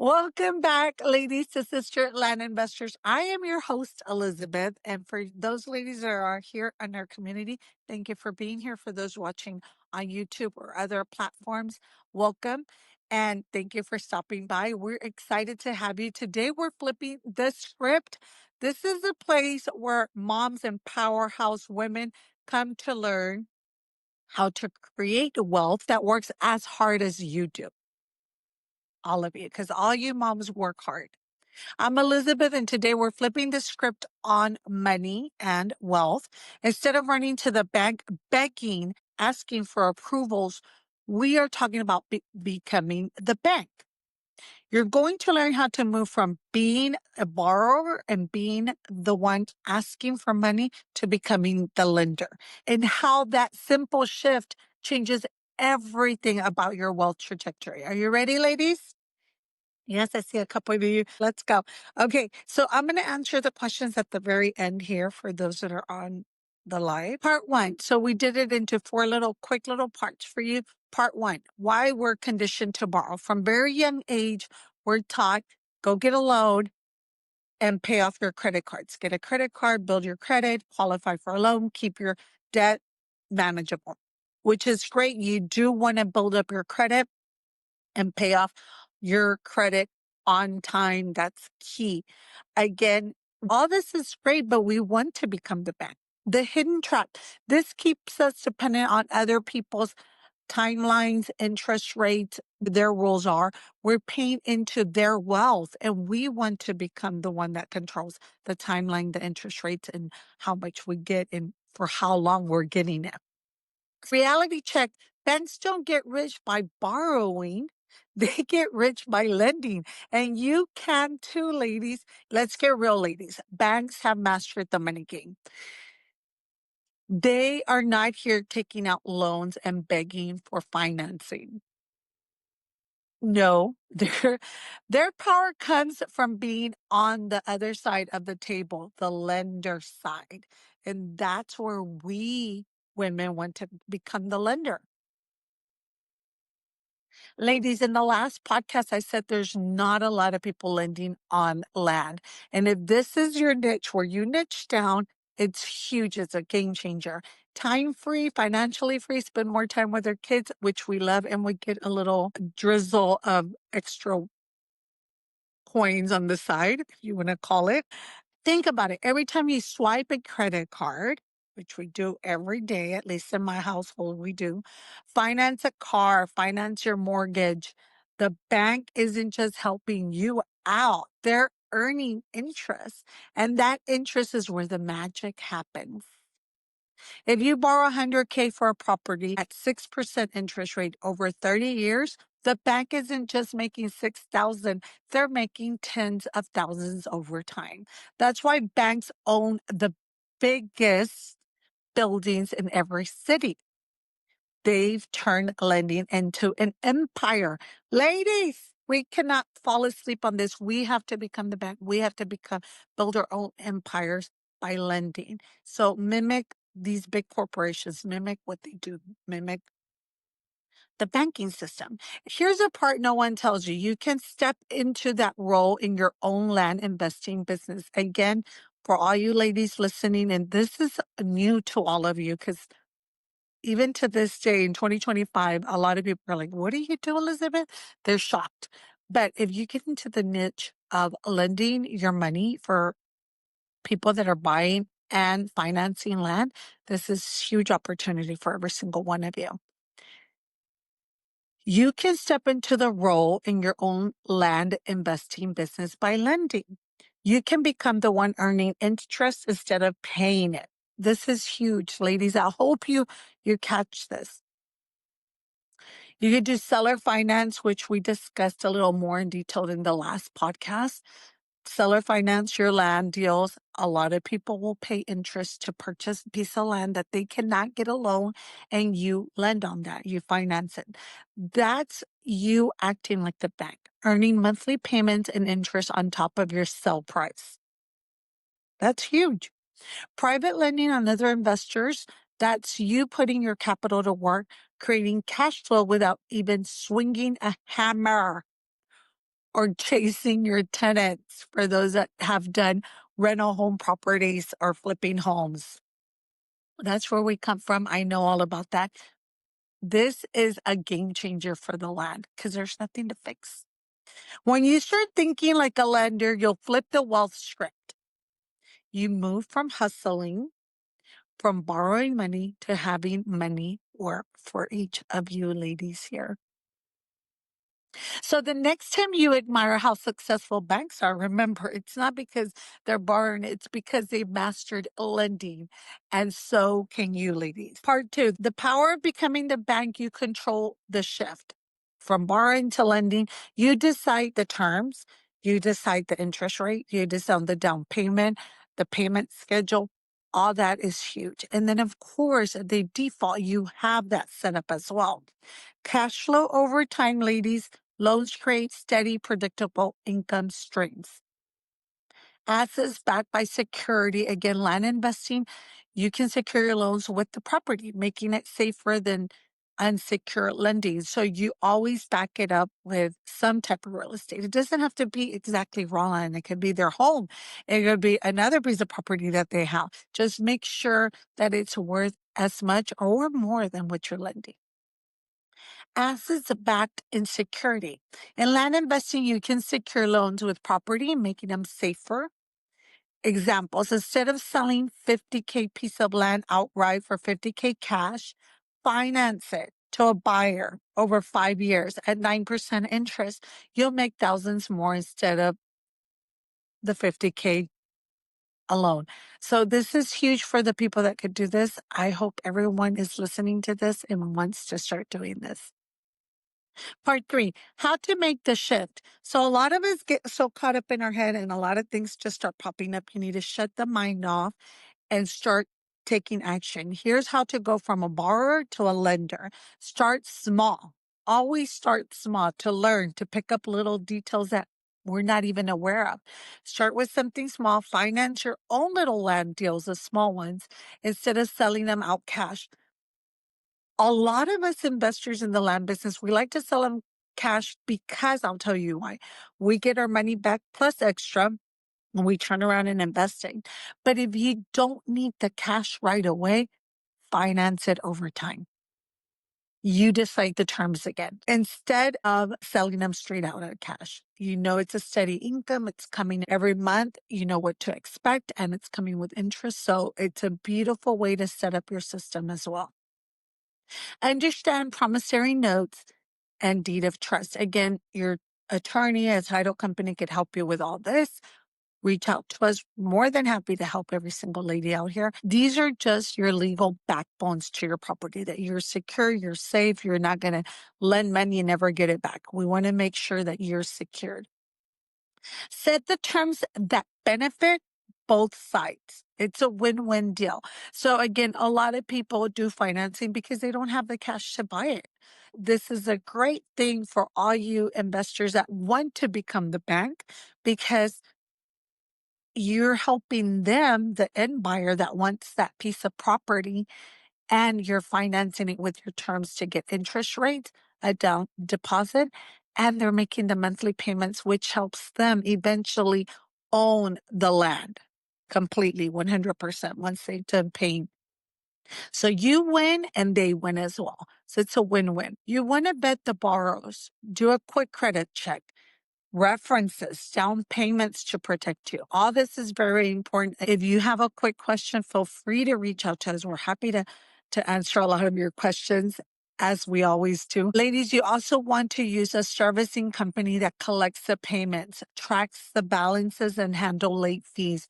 Welcome back, ladies, to SisterLand Investors. I am your host, Elizabeth. And for those ladies that are here in our community, thank you for being here. For those watching on YouTube or other platforms, welcome. And thank you for stopping by. We're excited to have you. Today, we're flipping the script. This is a place where moms and powerhouse women come to learn how to create wealth that works as hard as you do. All of you, because all you moms work hard. I'm Elizabeth, and today we're flipping the script on money and wealth. Instead of running to the bank, begging, asking for approvals, we are talking about becoming the bank. You're going to learn how to move from being a borrower and being the one asking for money to becoming the lender, and how that simple shift changes everything about your wealth trajectory. Are you ready, ladies? Yes, I see a couple of you. Let's go. Okay, so I'm going to answer the questions at the very end here for those that are on the live. Part one. So we did it into four quick little parts for you. Part one, why we're conditioned to borrow. From very young age, we're taught, go get a loan and pay off your credit cards. Get a credit card, build your credit, qualify for a loan, keep your debt manageable, which is great. You do want to build up your credit and pay off your credit on time. That's key. Again, all this is great, but we want to become the bank. The hidden trap. This keeps us dependent on other people's timelines, interest rates, their rules are. We're paying into their wealth, and we want to become the one that controls the timeline, the interest rates, and how much we get and for how long we're getting it. Reality check. Banks don't get rich by borrowing. They get rich by lending. And you can too, ladies. Let's get real, ladies. Banks have mastered the money game. They are not here taking out loans and begging for financing. No, their power comes from being on the other side of the table, the lender side. And that's where we women want to become the lender. Ladies, in the last podcast, I said there's not a lot of people lending on land. And if this is your niche where you niche down, it's huge. It's a game changer. Time free, financially free, spend more time with our kids, which we love, and we get a little drizzle of extra coins on the side, if you want to call it. Think about it. Every time you swipe a credit card, which we do every day, at least in my household, we do, finance a car, finance your mortgage. The bank isn't just helping you out, they're earning interest. And that interest is where the magic happens. If you borrow 100K for a property at 6% interest rate over 30 years, the bank isn't just making 6,000, they're making tens of thousands over time. That's why banks own the biggest buildings in every city. They've turned lending into an empire. Ladies, we cannot fall asleep on this. We have to become the bank. We have to build our own empires by lending. So mimic these big corporations, mimic what they do, mimic the banking system. Here's a part no one tells you. You can step into that role in your own land investing business. Again, for all you ladies listening, and this is new to all of you because even to this day in 2025, a lot of people are like, what do you do, Elizabeth? They're shocked. But if you get into the niche of lending your money for people that are buying and financing land, this is huge opportunity for every single one of you. You can step into the role in your own land investing business by lending. You can become the one earning interest instead of paying it. This is huge, ladies. I hope you catch this. You can do seller finance, which we discussed a little more in detail in the last podcast. Seller finance your land deals. A lot of people will pay interest to purchase a piece of land that they cannot get a loan, and you lend on that. You finance it. That's you acting like the bank, earning monthly payments and interest on top of your sell price. That's huge. Private lending on other investors, that's you putting your capital to work, creating cash flow without even swinging a hammer. or chasing your tenants for those that have done rental home properties or flipping homes. That's where we come from. I know all about that. This is a game changer for the land because there's nothing to fix. When you start thinking like a lender, you'll flip the wealth script. You move from hustling, from borrowing money to having money work for each of you ladies here. So the next time you admire how successful banks are, remember, it's not because they're borrowing, it's because they've mastered lending. And so can you, ladies. Part 2, the power of becoming the bank. You control the shift from borrowing to lending. You decide the terms, you decide the interest rate, you decide the down payment, the payment schedule. All that is huge. And then, of course, the default, you have that set up as well. Cash flow over time, ladies. Loans create steady, predictable income streams. Assets backed by security. Again, land investing, you can secure your loans with the property, making it safer than unsecured lending. So you always back it up with some type of real estate. It doesn't have to be exactly raw land. It could be their home. It could be another piece of property that they have. Just make sure that it's worth as much or more than what you're lending. Assets backed in security. In land investing, you can secure loans with property, making them safer. Examples, instead of selling 50K piece of land outright for 50K cash, finance it to a buyer over 5 years at 9% interest. You'll make thousands more instead of the 50K alone. So this is huge for the people that could do this. I hope everyone is listening to this and wants to start doing this. Part 3, how to make the shift. So a lot of us get so caught up in our head and a lot of things just start popping up. You need to shut the mind off and start taking action. Here's how to go from a borrower to a lender. Start small. Always start small to learn, to pick up little details that we're not even aware of. Start with something small. Finance your own little land deals, the small ones, instead of selling them out cash. A lot of us investors in the land business, we like to sell them cash because I'll tell you why. We get our money back plus extra when we turn around and investing. But if you don't need the cash right away, finance it over time. You decide the terms again instead of selling them straight out of cash. You know, it's a steady income. It's coming every month. You know what to expect and it's coming with interest. So it's a beautiful way to set up your system as well. Understand promissory notes and deed of trust. Again, your attorney, a title company could help you with all this. Reach out to us. More than happy to help every single lady out here. These are just your legal backbones to your property that you're secure, you're safe, you're not going to lend money and never get it back. We want to make sure that you're secured. Set the terms that benefit both sides. It's a win-win deal. So again, a lot of people do financing because they don't have the cash to buy it. This is a great thing for all you investors that want to become the bank because you're helping them, the end buyer that wants that piece of property, and you're financing it with your terms to get interest rate, a down deposit, and they're making the monthly payments, which helps them eventually own the land completely, 100% once they're done paying. So you win and they win as well. So it's a win-win. You want to vet the borrowers, do a quick credit check, references, down payments to protect you. All this is very important. If you have a quick question, feel free to reach out to us. We're happy to answer a lot of your questions, as we always do. Ladies, you also want to use a servicing company that collects the payments, tracks the balances, and handle late fees.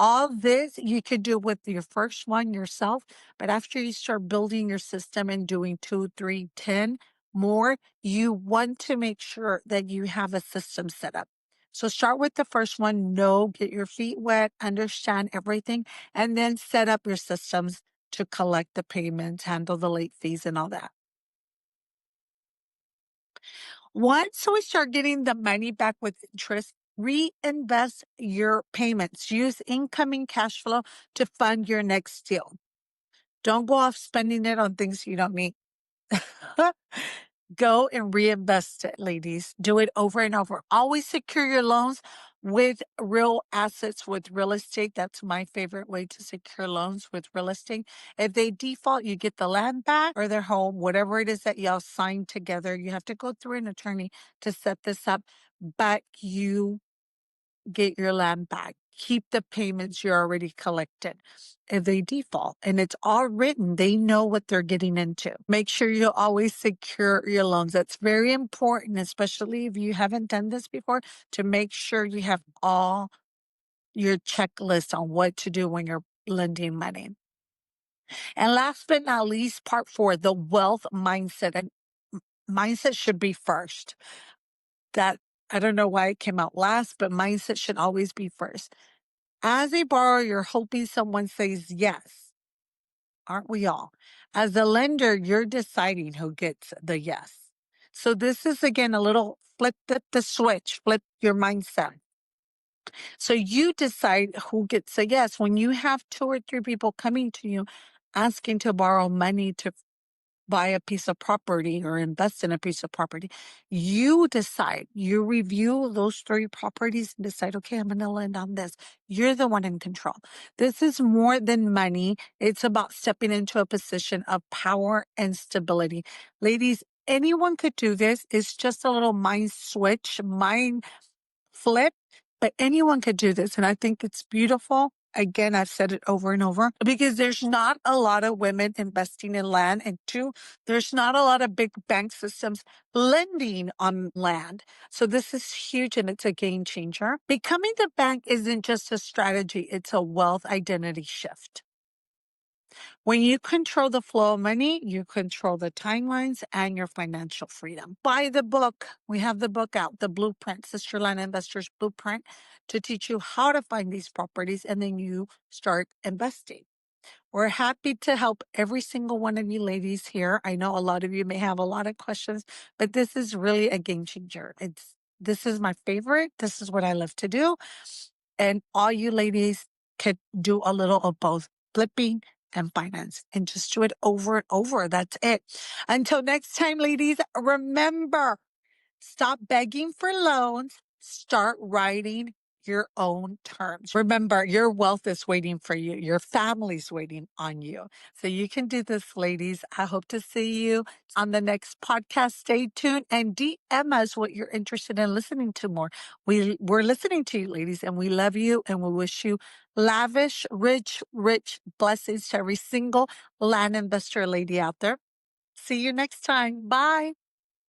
All this you could do with your first one yourself, but after you start building your system and doing 2, 3, 10 more, you want to make sure that you have a system set up. So start with the first one, get your feet wet, understand everything, and then set up your systems to collect the payments, handle the late fees, and all that. Once we start getting the money back with interest, reinvest your payments. Use incoming cash flow to fund your next deal. Don't go off spending it on things you don't need. Go and reinvest it, ladies. Do it over and over. Always secure your loans with real assets, with real estate. That's my favorite way to secure loans, with real estate. If they default, you get the land back or their home, whatever it is that y'all signed together. You have to go through an attorney to set this up, but you get your land back. Keep the payments you already collected. If they default and it's all written, they know what they're getting into. Make sure you always secure your loans. That's very important, especially if you haven't done this before, to make sure you have all your checklist on what to do when you're lending money. And last but not least, part 4, the wealth mindset. And mindset should be first. That, I don't know why it came out last, but mindset should always be first. As a borrower, you're hoping someone says yes. Aren't we all? As a lender, you're deciding who gets the yes. So this is, again, a little flip the switch, flip your mindset. So you decide who gets a yes. When you have 2 or 3 people coming to you asking to borrow money to buy a piece of property or invest in a piece of property, you decide, you review those 3 properties and decide, okay, I'm going to lend on this. You're the one in control. This is more than money. It's about stepping into a position of power and stability. Ladies, anyone could do this. It's just a little mind switch, mind flip, but anyone could do this. And I think it's beautiful. Again, I've said it over and over because there's not a lot of women investing in land. And 2, there's not a lot of big bank systems lending on land. So this is huge and it's a game changer. Becoming the bank isn't just a strategy. It's a wealth identity shift. When you control the flow of money, you control the timelines and your financial freedom. Buy the book. We have the book out, the blueprint, SisterLand Investors Blueprint, to teach you how to find these properties, and then you start investing. We're happy to help every single one of you ladies here. I know a lot of you may have a lot of questions, but this is really a game changer. This is my favorite. This is what I love to do. And all you ladies could do a little of both flipping and finance, and just do it over and over. That's it. Until next time, ladies, remember, stop begging for loans. Start writing your own terms. Remember, your wealth is waiting for you. Your family's waiting on you. So you can do this, ladies. I hope to see you on the next podcast. Stay tuned and DM us what you're interested in listening to more. We're listening to you, ladies, and we love you, and we wish you lavish, rich blessings to every single land investor lady out there. See you next time. Bye.